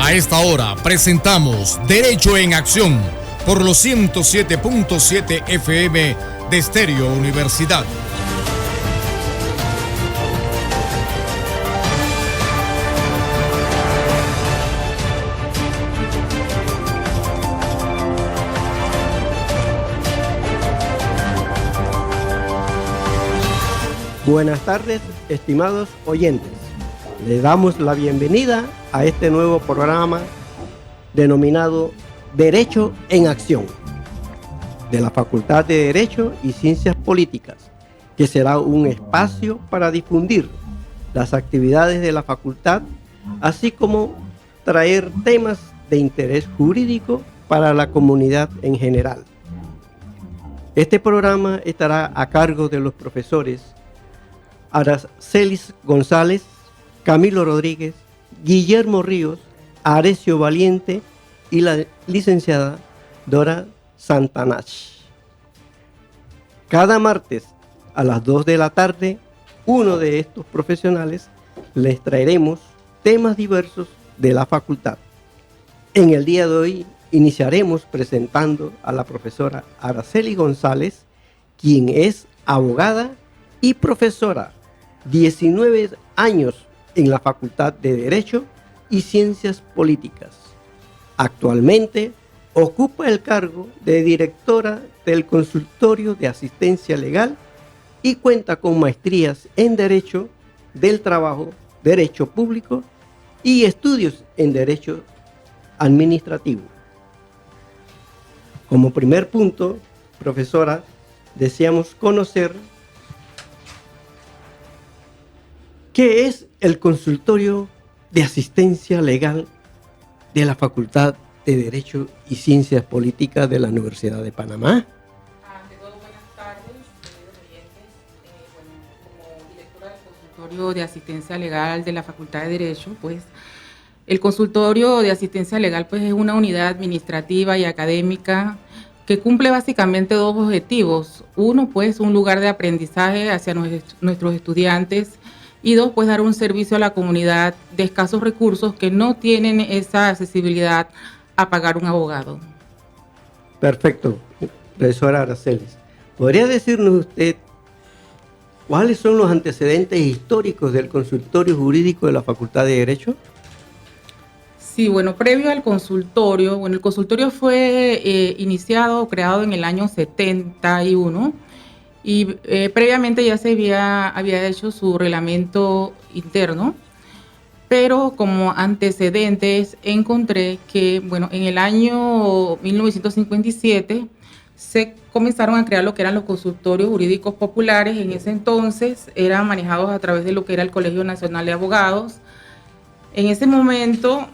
A esta hora presentamos Derecho en Acción por los 107.7 FM de Estéreo Universidad. Buenas tardes, estimados oyentes. Le damos la bienvenida a este nuevo programa denominado Derecho en Acción de la Facultad de Derecho y Ciencias Políticas, que será un espacio para difundir las actividades de la facultad, así como traer temas de interés jurídico para la comunidad en general. Este programa estará a cargo de los profesores Aracelis González, Camilo Rodríguez, Guillermo Ríos, Arecio Valiente y la licenciada Dora Santanach. Cada martes a las 2 de la tarde, uno de estos profesionales les traeremos temas diversos de la facultad. En el día de hoy iniciaremos presentando a la profesora Araceli González, quien es abogada y profesora, 19 años en la Facultad de Derecho y Ciencias Políticas. Actualmente ocupa el cargo de directora del Consultorio de Asistencia Legal y cuenta con maestrías en Derecho del Trabajo, Derecho Público y estudios en Derecho Administrativo. Como primer punto, profesora, deseamos conocer ¿qué es el Consultorio de Asistencia Legal de la Facultad de Derecho y Ciencias Políticas de la Universidad de Panamá? Ante todo, buenas tardes, queridos oyentes. Como directora del Consultorio de Asistencia Legal de la Facultad de Derecho, pues el Consultorio de Asistencia Legal pues, es una unidad administrativa y académica que cumple básicamente dos objetivos. Uno, pues, un lugar de aprendizaje hacia nuestros estudiantes, y dos, pues dar un servicio a la comunidad de escasos recursos que no tienen esa accesibilidad a pagar un abogado. Perfecto, profesora Aracelis. ¿Podría decirnos usted cuáles son los antecedentes históricos del consultorio jurídico de la Facultad de Derecho? Sí, bueno, previo al consultorio, el consultorio fue iniciado o creado en el año 71. Y previamente ya se había hecho su reglamento interno, pero como antecedentes encontré que, en el año 1957 se comenzaron a crear lo que eran los consultorios jurídicos populares. En ese entonces eran manejados a través de lo que era el Colegio Nacional de Abogados. En ese momento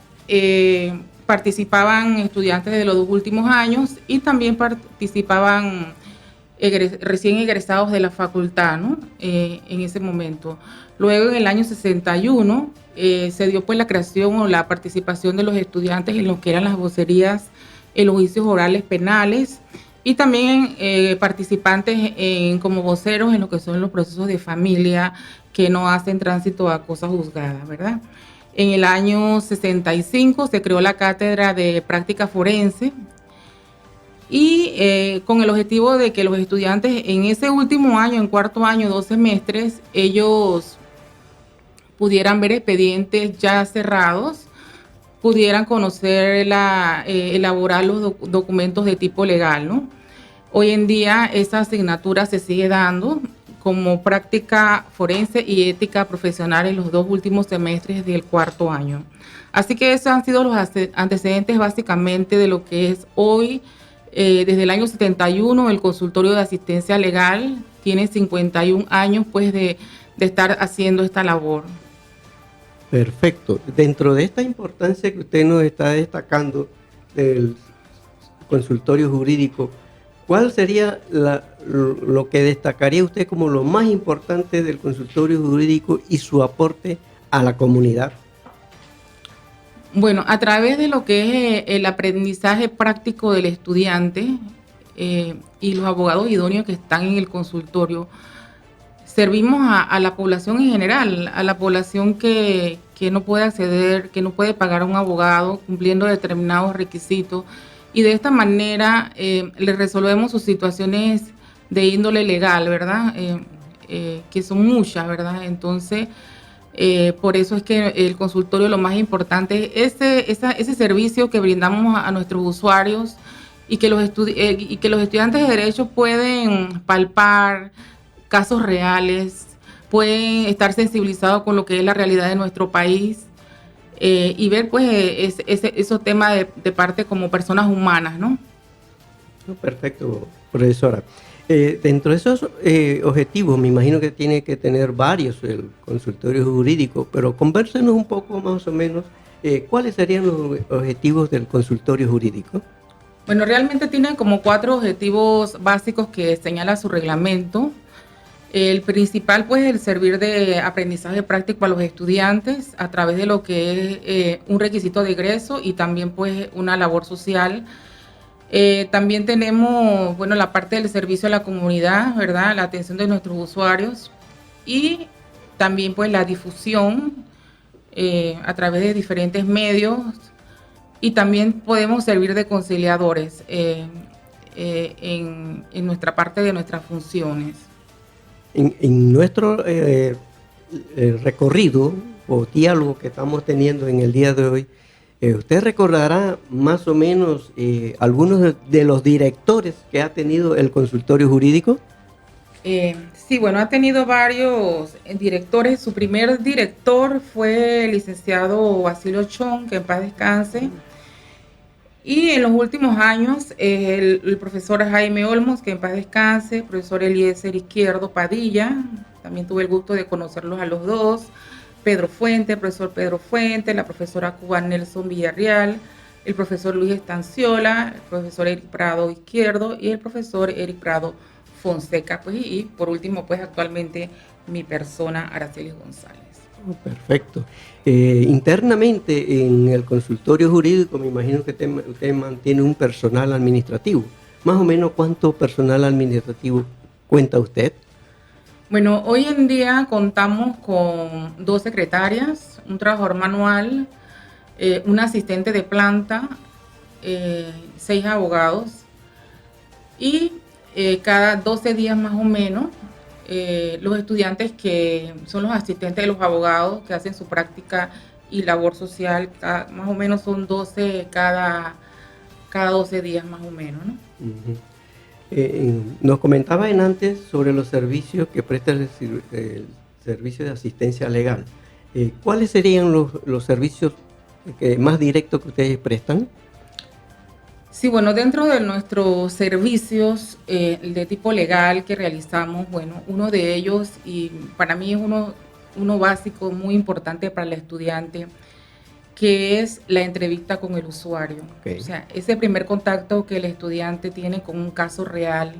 participaban estudiantes de los 2 últimos años y también participaban recién egresados de la facultad, ¿no? En ese momento. Luego, en el año 61, se dio pues la creación o la participación de los estudiantes en lo que eran las vocerías en los juicios orales penales y también participantes como voceros en lo que son los procesos de familia que no hacen tránsito a cosas juzgadas, ¿verdad? En el año 65 se creó la Cátedra de Práctica Forense, y con el objetivo de que los estudiantes en ese último año, en cuarto año, 2 semestres, ellos pudieran ver expedientes ya cerrados, pudieran conocer, elaborar los documentos de tipo legal, ¿no? Hoy en día esa asignatura se sigue dando como práctica forense y ética profesional en los 2 últimos semestres del cuarto año. Así que esos han sido los antecedentes básicamente de lo que es hoy. Desde el año 71 el Consultorio de Asistencia Legal tiene 51 años pues de estar haciendo esta labor. Perfecto. Dentro de esta importancia que usted nos está destacando del consultorio jurídico, ¿cuál sería lo que destacaría usted como lo más importante del consultorio jurídico y su aporte a la comunidad? Bueno, a través de lo que es el aprendizaje práctico del estudiante y los abogados idóneos que están en el consultorio, servimos a la población en general, a la población que que no puede acceder, que no puede pagar a un abogado cumpliendo determinados requisitos, y de esta manera le resolvemos sus situaciones de índole legal, ¿verdad? Que son muchas, ¿verdad? Entonces, por eso es que el consultorio lo más importante es ese servicio que brindamos a nuestros usuarios, y que los estudiantes de Derecho pueden palpar casos reales, pueden estar sensibilizados con lo que es la realidad de nuestro país, y ver pues esos temas de parte como personas humanas, ¿no? Perfecto, profesora. Dentro de esos objetivos, me imagino que tiene que tener varios el consultorio jurídico, pero convérsenos un poco más o menos cuáles serían los objetivos del consultorio jurídico. Bueno, realmente tiene como 4 objetivos básicos que señala su reglamento. El principal, pues, es el servir de aprendizaje práctico a los estudiantes a través de lo que es un requisito de egreso y también, pues, una labor social. También tenemos, bueno, la parte del servicio a la comunidad, ¿verdad? La atención de nuestros usuarios y también, pues, la difusión a través de diferentes medios, y también podemos servir de conciliadores en nuestra parte de nuestras funciones. En nuestro recorrido o diálogo que estamos teniendo en el día de hoy, usted recordará más o menos algunos de los directores que ha tenido el consultorio jurídico. Sí, bueno, ha tenido varios directores. Su primer director fue el licenciado Basilio Chong, que en paz descanse. Y en los últimos años, el profesor Jaime Olmos, que en paz descanse, profesor Eliezer Izquierdo Padilla, también tuve el gusto de conocerlos a los dos, Pedro Fuente, profesor Pedro Fuente, la profesora Cuba Nelson Villarreal, el profesor Luis Estanciola, el profesor Eric Prado Izquierdo y el profesor Eric Prado Fonseca, pues, y por último, pues, actualmente mi persona, Araceli González. Perfecto. Internamente en el consultorio jurídico me imagino que usted mantiene un personal administrativo. Más o menos, ¿cuánto personal administrativo cuenta usted? Bueno, hoy en día contamos con 2 secretarias, un trabajador manual, un asistente de planta, 6 abogados, y cada 12 días más o menos, los estudiantes que son los asistentes de los abogados que hacen su práctica y labor social, más o menos son 12 cada 12 días más o menos, ¿no? Nos comentaba antes sobre los servicios que presta el servicio de asistencia legal. ¿Cuáles serían los servicios más directos que ustedes prestan? Sí, bueno, dentro de nuestros servicios de tipo legal que realizamos, bueno, uno de ellos, y para mí es uno básico, muy importante para el estudiante, que es la entrevista con el usuario. Okay. O sea, ese primer contacto que el estudiante tiene con un caso real.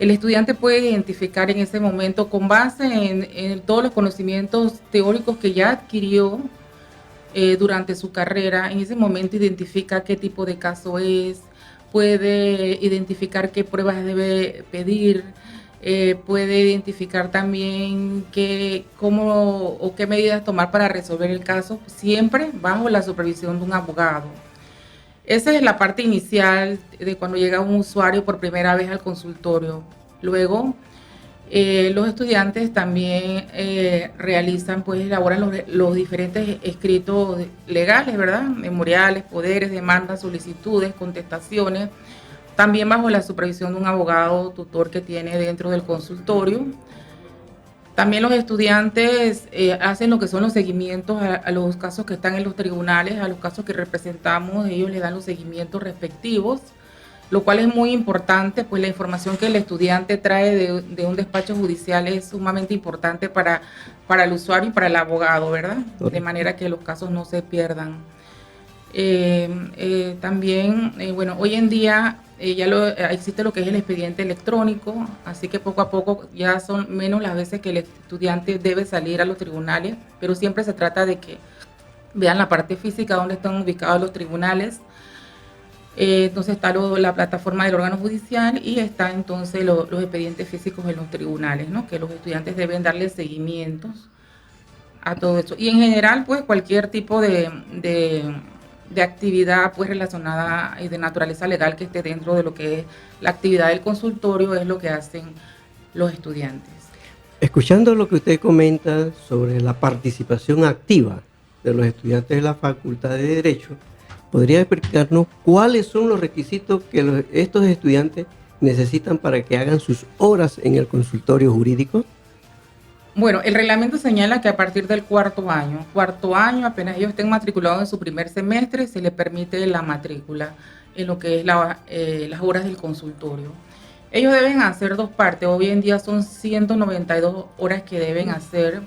El estudiante puede identificar en ese momento, con base en todos los conocimientos teóricos que ya adquirió durante su carrera, en ese momento identifica qué tipo de caso es, puede identificar qué pruebas debe pedir, puede identificar también cómo o qué medidas tomar para resolver el caso, siempre bajo la supervisión de un abogado. Esa es la parte inicial de cuando llega un usuario por primera vez al consultorio. Luego, los estudiantes también realizan, pues elaboran los diferentes escritos legales, ¿verdad? Memoriales, poderes, demandas, solicitudes, contestaciones, también bajo la supervisión de un abogado tutor que tiene dentro del consultorio. También los estudiantes hacen lo que son los seguimientos a los casos que están en los tribunales, a los casos que representamos, ellos le dan los seguimientos respectivos, lo cual es muy importante, pues la información que el estudiante trae de un despacho judicial es sumamente importante para el usuario y para el abogado, ¿verdad? De manera que los casos no se pierdan. También, bueno, hoy en día existe lo que es el expediente electrónico, así que poco a poco ya son menos las veces que el estudiante debe salir a los tribunales, pero siempre se trata de que vean la parte física donde están ubicados los tribunales. Entonces está la plataforma del órgano judicial y está entonces los expedientes físicos en los tribunales, ¿no? Que los estudiantes deben darle seguimientos a todo eso. Y en general, pues cualquier tipo de actividad pues relacionada y de naturaleza legal que esté dentro de lo que es la actividad del consultorio es lo que hacen los estudiantes. Escuchando lo que usted comenta sobre la participación activa de los estudiantes de la Facultad de Derecho, ¿podría explicarnos cuáles son los requisitos que estos estudiantes necesitan para que hagan sus horas en el consultorio jurídico? Bueno, el reglamento señala que a partir del cuarto año, apenas ellos estén matriculados en su primer semestre, se les permite la matrícula en lo que es las horas del consultorio. Ellos deben hacer dos partes, hoy en día son 192 horas que deben hacer,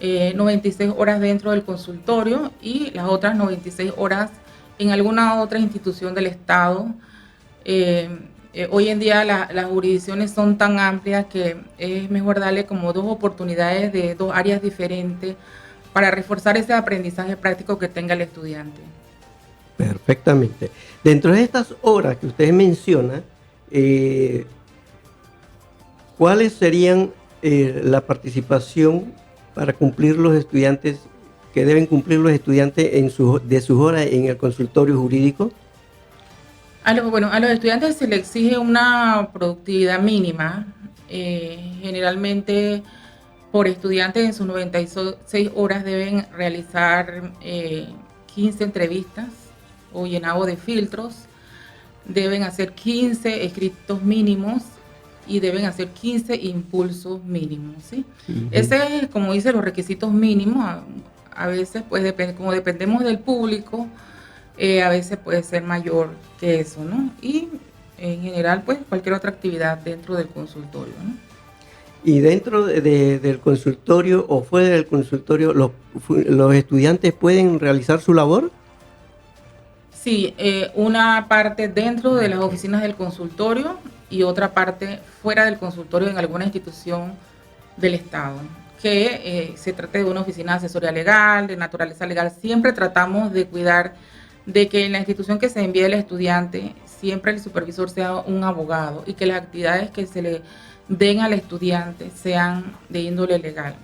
96 horas dentro del consultorio y las otras 96 horas en alguna otra institución del Estado. Hoy en día las jurisdicciones son tan amplias que es mejor darle como dos oportunidades de dos áreas diferentes para reforzar ese aprendizaje práctico que tenga el estudiante. Perfectamente. Dentro de estas horas que usted menciona, ¿cuáles serían la participación para cumplir los estudiantes, que deben cumplir los estudiantes de sus horas en el consultorio jurídico? A los estudiantes se les exige una productividad mínima, generalmente por estudiante en sus 96 horas deben realizar 15 entrevistas o llenado de filtros, deben hacer 15 escritos mínimos y deben hacer 15 impulsos mínimos, ¿sí? Uh-huh. Ese es, como dice, los requisitos mínimos. A veces, pues, como dependemos del público, a veces puede ser mayor que eso, ¿no? Y en general, pues, cualquier otra actividad dentro del consultorio, ¿no? Y dentro del consultorio o fuera del consultorio, ¿los estudiantes pueden realizar su labor? Sí, una parte dentro de las oficinas del consultorio y otra parte fuera del consultorio en alguna institución del Estado. Que se trate de una oficina de asesoría legal, de naturaleza legal. Siempre tratamos de cuidar de que en la institución que se envíe el estudiante, siempre el supervisor sea un abogado y que las actividades que se le den al estudiante sean de índole legal.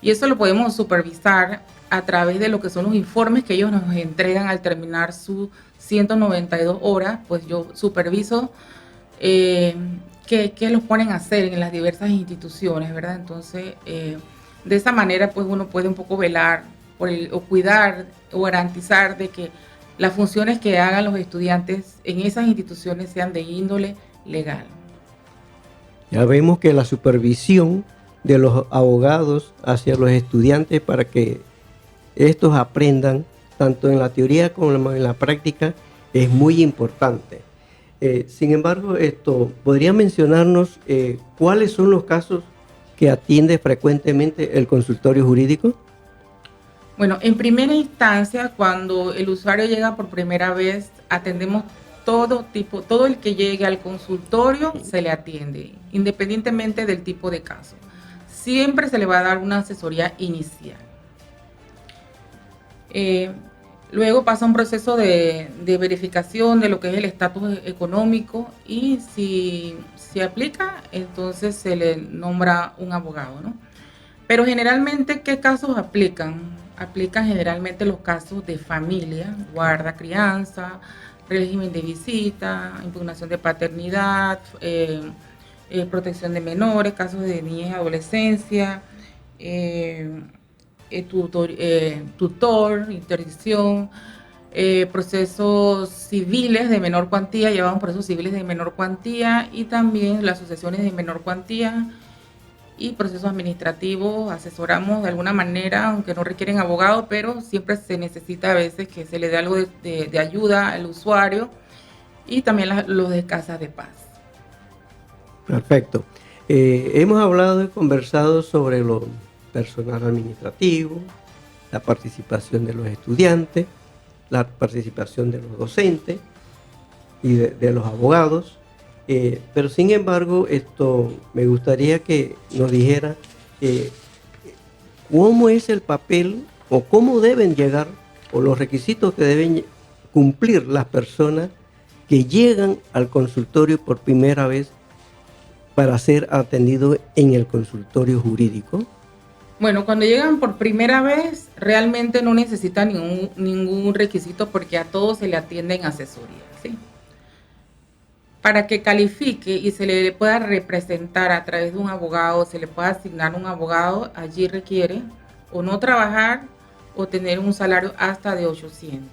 Y eso lo podemos supervisar a través de lo que son los informes que ellos nos entregan al terminar sus 192 horas, pues yo superviso qué los ponen a hacer en las diversas instituciones, ¿verdad? Entonces, de esa manera, pues uno puede un poco velar o cuidar o garantizar de que las funciones que hagan los estudiantes en esas instituciones sean de índole legal. Ya vemos que la supervisión de los abogados hacia los estudiantes para que estos aprendan tanto en la teoría como en la práctica es muy importante. Sin embargo, ¿podría mencionarnos cuáles son los casos que atiende frecuentemente el consultorio jurídico? Bueno, en primera instancia, cuando el usuario llega por primera vez, atendemos todo el que llegue al consultorio se le atiende, independientemente del tipo de caso. Siempre se le va a dar una asesoría inicial. Luego pasa un proceso de verificación de lo que es el estatus económico y si se aplica, entonces se le nombra un abogado, ¿no? Pero generalmente, ¿qué casos aplican? Aplican generalmente los casos de familia, guarda, crianza, régimen de visita, impugnación de paternidad, protección de menores, casos de niñez y adolescencia, tutor, interdicción, procesos civiles de menor cuantía, llevamos procesos civiles de menor cuantía y también las sucesiones de menor cuantía y procesos administrativos. Asesoramos de alguna manera, aunque no requieren abogado, pero siempre se necesita a veces que se le dé algo de ayuda al usuario y también los de casas de paz. Perfecto. Hemos hablado y conversado sobre lo personal administrativo, la participación de los estudiantes, la participación de los docentes y de los abogados, pero sin embargo me gustaría que nos dijera cómo es el papel o cómo deben llegar o los requisitos que deben cumplir las personas que llegan al consultorio por primera vez para ser atendidos en el consultorio jurídico. Bueno, cuando llegan por primera vez, realmente no necesitan ningún requisito porque a todos se le atiende en asesoría, ¿sí? Para que califique y se le pueda representar a través de un abogado, se le pueda asignar un abogado, allí requiere o no trabajar o tener un salario hasta de 800.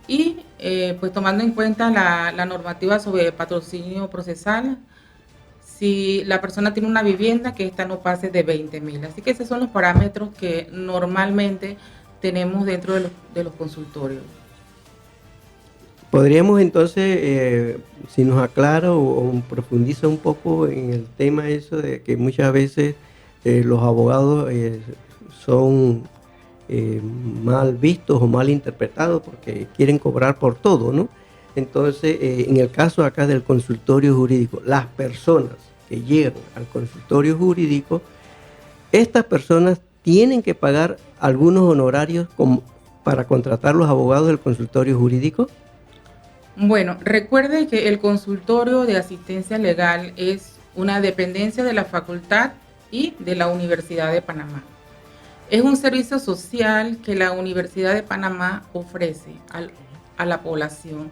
Y pues tomando en cuenta la normativa sobre patrocinio procesal, si la persona tiene una vivienda, que esta no pase de 20,000. Así que esos son los parámetros que normalmente tenemos dentro de los consultorios. Podríamos entonces, si nos aclara o profundiza un poco en el tema eso de que muchas veces los abogados son mal vistos o mal interpretados porque quieren cobrar por todo, ¿no? Entonces, en el caso acá del consultorio jurídico, las personas que llegan al consultorio jurídico, estas personas tienen que pagar algunos honorarios para contratar los abogados del consultorio jurídico. Bueno, recuerde que el consultorio de asistencia legal es una dependencia de la Facultad y de la Universidad de Panamá. Es un servicio social que la Universidad de Panamá ofrece a la población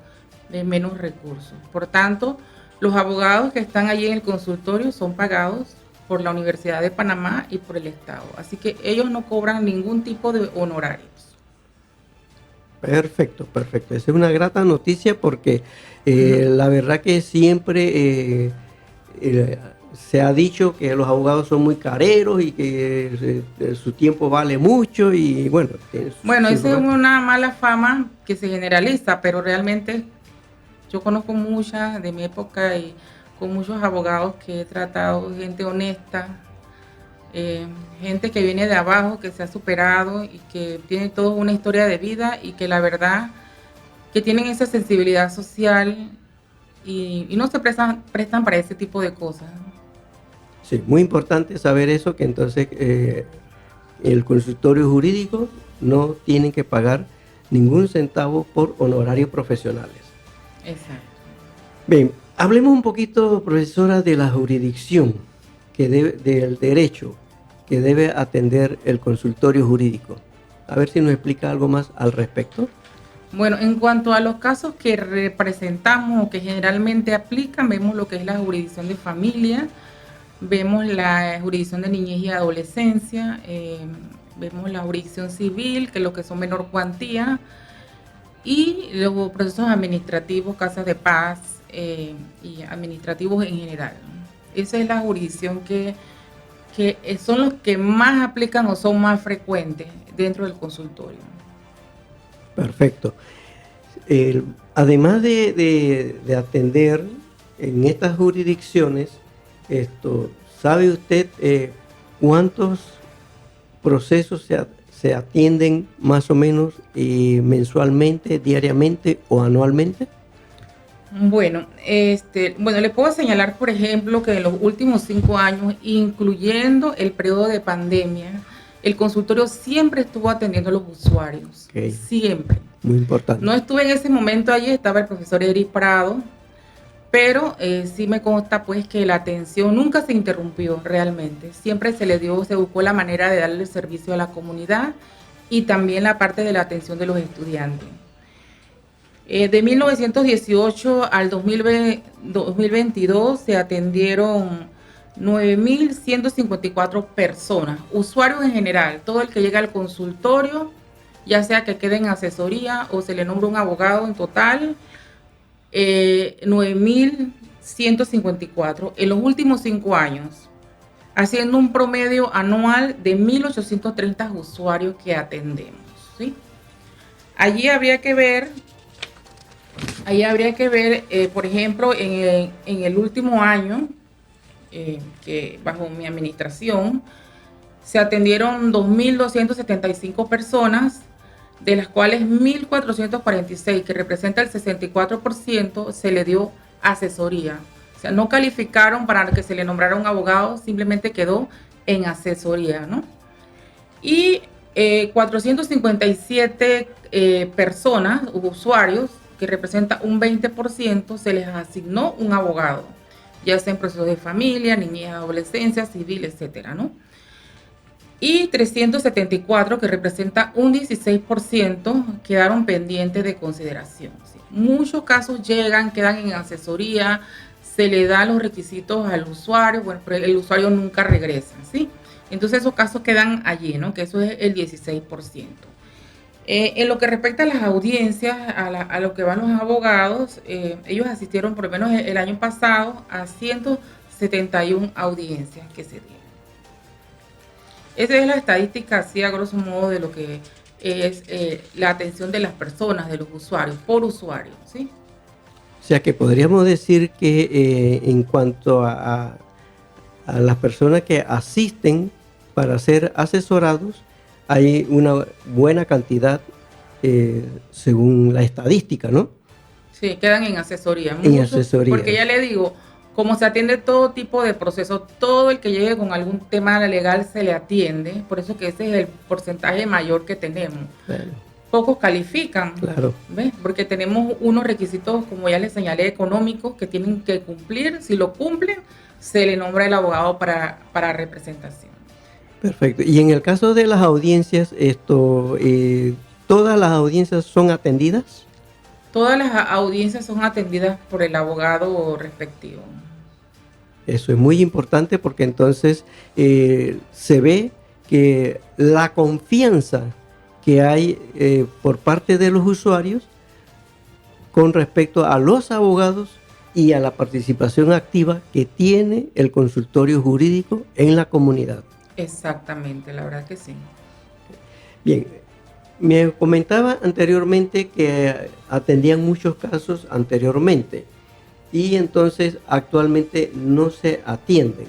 de menos recursos. Por tanto, los abogados que están allí en el consultorio son pagados por la Universidad de Panamá y por el Estado. Así que ellos no cobran ningún tipo de honorarios. Perfecto, perfecto. Esa es una grata noticia porque la verdad que siempre se ha dicho que los abogados son muy careros y que su tiempo vale mucho y bueno. Bueno, esa es una mala fama que se generaliza, pero realmente yo conozco muchas de mi época y con muchos abogados que he tratado, gente honesta, gente que viene de abajo, que se ha superado y que tiene toda una historia de vida y que la verdad que tienen esa sensibilidad social y no se prestan para ese tipo de cosas. Sí, muy importante saber eso, que entonces el consultorio jurídico no tiene que pagar ningún centavo por honorarios profesionales. Exacto. Bien, hablemos un poquito, profesora, de la jurisdicción, del derecho que debe atender el consultorio jurídico. A ver si nos explica algo más al respecto. Bueno, en cuanto a los casos que representamos o que generalmente aplican, vemos lo que es la jurisdicción de familia, vemos la jurisdicción de niñez y adolescencia, vemos la jurisdicción civil, que es lo que son menor cuantía, y los procesos administrativos, casas de paz y administrativos en general. Esa es la jurisdicción que son los que más aplican o son más frecuentes dentro del consultorio. Perfecto. Además de atender en estas jurisdicciones, ¿sabe usted cuántos procesos se atienden más o menos mensualmente, diariamente o anualmente? Bueno, le puedo señalar, por ejemplo, que en los últimos 5 años, incluyendo el periodo de pandemia, el consultorio siempre estuvo atendiendo a los usuarios. Okay. Siempre. Muy importante. No estuve en ese momento allí, estaba el profesor Eric Prado, pero sí me consta pues que la atención nunca se interrumpió realmente. Siempre se buscó la manera de darle servicio a la comunidad y también la parte de la atención de los estudiantes. De 1918 al 2022 se atendieron 9,154 personas, usuarios en general, todo el que llega al consultorio, ya sea que quede en asesoría o se le nombra un abogado en total, 9,154 en los últimos 5 años, haciendo un promedio anual de 1,830 usuarios que atendemos, ¿sí? Allí habría que ver, por ejemplo, en el último año, que bajo mi administración, se atendieron 2,275 personas, de las cuales 1,446, que representa el 64%, se le dio asesoría. O sea, no calificaron para que se le nombrara un abogado, simplemente quedó en asesoría, ¿no? Y 457 personas, usuarios, que representa un 20%, se les asignó un abogado, ya sea en procesos de familia, niñez, adolescencia, civil, etcétera, ¿no? y 374, que representa un 16%, quedaron pendientes de consideración. ¿Sí? Muchos casos llegan, quedan en asesoría, se le dan los requisitos al usuario, bueno, pero el usuario nunca regresa, ¿sí? Entonces esos casos quedan allí, ¿no? Que eso es el 16%. En lo que respecta a las audiencias, a lo que van los abogados, ellos asistieron por lo menos el año pasado a 171 audiencias que se dieron. Esa es la estadística, así a grosso modo, de lo que es la atención de las personas, de los usuarios, por usuario, ¿sí? O sea que podríamos decir que en cuanto a las personas que asisten para ser asesorados, hay una buena cantidad según la estadística, ¿no? Sí, quedan en asesoría. En asesoría. Porque ya le digo, como se atiende todo tipo de procesos, todo el que llegue con algún tema legal se le atiende, por eso que ese es el porcentaje mayor que tenemos. Claro. Pocos califican, Claro. ¿ves? Porque tenemos unos requisitos, como ya les señalé, económicos que tienen que cumplir. Si lo cumplen, se le nombra el abogado para representación. Perfecto. Y en el caso de las audiencias, ¿todas las audiencias son atendidas? Todas las audiencias son atendidas por el abogado respectivo. Eso es muy importante porque entonces se ve que la confianza que hay por parte de los usuarios con respecto a los abogados y a la participación activa que tiene el consultorio jurídico en la comunidad. Exactamente, la verdad que sí. Bien, me comentaba anteriormente que atendían muchos casos anteriormente y entonces actualmente no se atienden.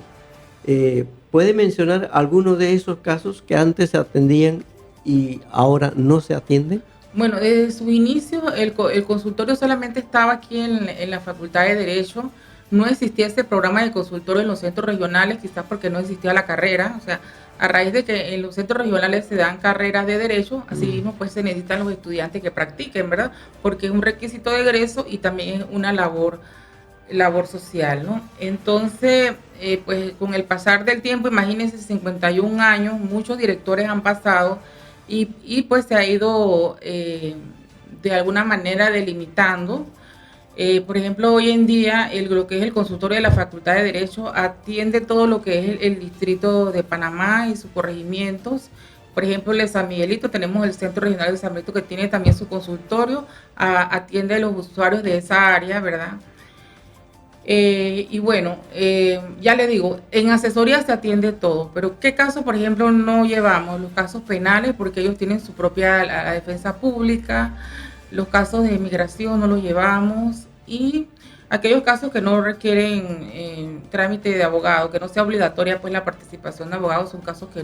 ¿Puede mencionar algunos de esos casos que antes se atendían y ahora no se atienden? Bueno, desde su inicio el consultorio solamente estaba aquí en la Facultad de Derecho. No existía ese programa de consultorio en los centros regionales, quizás porque no existía la carrera. O sea, a raíz de que en los centros regionales se dan carreras de derecho, así mismo pues se necesitan los estudiantes que practiquen, ¿verdad? Porque es un requisito de egreso y también es una labor social, ¿no? Entonces, pues con el pasar del tiempo, imagínense, 51 años, muchos directores han pasado y pues se ha ido de alguna manera delimitando. Por ejemplo, hoy en día lo que es el consultorio de la Facultad de Derecho atiende todo lo que es el distrito de Panamá y sus corregimientos. Por ejemplo, en San Miguelito tenemos el Centro Regional de San Miguelito que tiene también su consultorio, atiende a los usuarios de esa área, ¿verdad? Y bueno, ya le digo, en asesoría se atiende todo, pero ¿qué casos, por ejemplo, no llevamos? Los casos penales, porque ellos tienen su propia la defensa pública. Los casos de migración no los llevamos y aquellos casos que no requieren trámite de abogado, que no sea obligatoria pues la participación de abogados, son casos que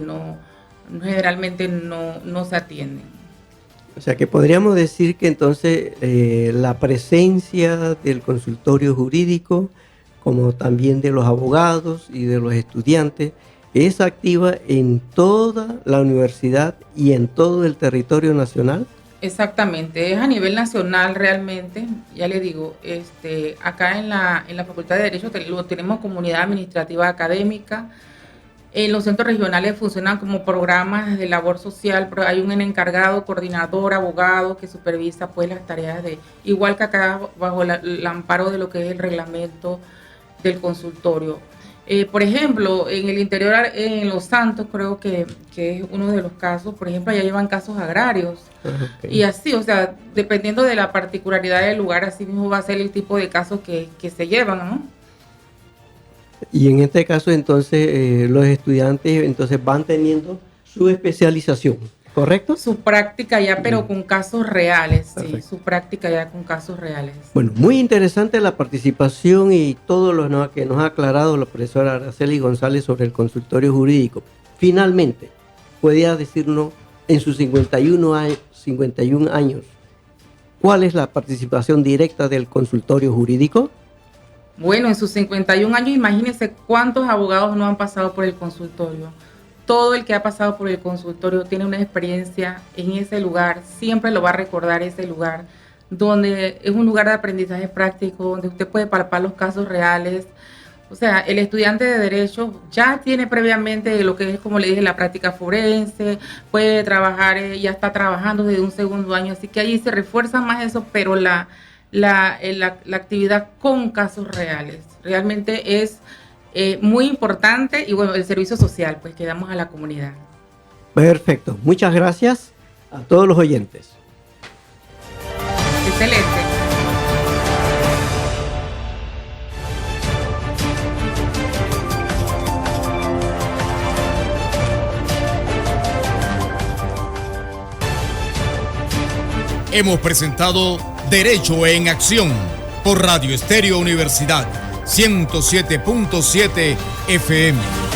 generalmente no se atienden. O sea que podríamos decir que entonces la presencia del consultorio jurídico, como también de los abogados y de los estudiantes, es activa en toda la universidad y en todo el territorio nacional. Exactamente, es a nivel nacional realmente. Ya le digo, acá en la Facultad de Derecho tenemos comunidad administrativa académica. En los centros regionales funcionan como programas de labor social, pero hay un encargado, coordinador, abogado que supervisa pues las tareas igual que acá bajo el amparo de lo que es el reglamento del consultorio. Por ejemplo, en el interior, en Los Santos, creo que es uno de los casos, por ejemplo, allá llevan casos agrarios. Okay. Y así, o sea, dependiendo de la particularidad del lugar, así mismo va a ser el tipo de casos que se llevan, ¿no? Y en este caso, entonces, los estudiantes entonces van teniendo su especialización, ¿correcto? Su práctica ya, pero con casos reales, perfecto. Sí, su práctica ya con casos reales. Bueno, muy interesante la participación y todo lo que nos ha aclarado la profesora Araceli González sobre el consultorio jurídico. Finalmente, ¿podría decirnos en sus 51 años cuál es la participación directa del consultorio jurídico? Bueno, en sus 51 años, imagínense cuántos abogados no han pasado por el consultorio. Todo el que ha pasado por el consultorio tiene una experiencia en ese lugar, siempre lo va a recordar ese lugar, donde es un lugar de aprendizaje práctico, donde usted puede palpar los casos reales, O sea, el estudiante de Derecho ya tiene previamente lo que es, como le dije, la práctica forense, puede trabajar, ya está trabajando desde un segundo año, así que ahí se refuerza más eso, pero la actividad con casos reales. Realmente es muy importante y bueno, el servicio social, pues que damos a la comunidad. Perfecto. Muchas gracias a todos los oyentes. Excelente. Hemos presentado Derecho en Acción por Radio Estéreo Universidad 107.7 FM.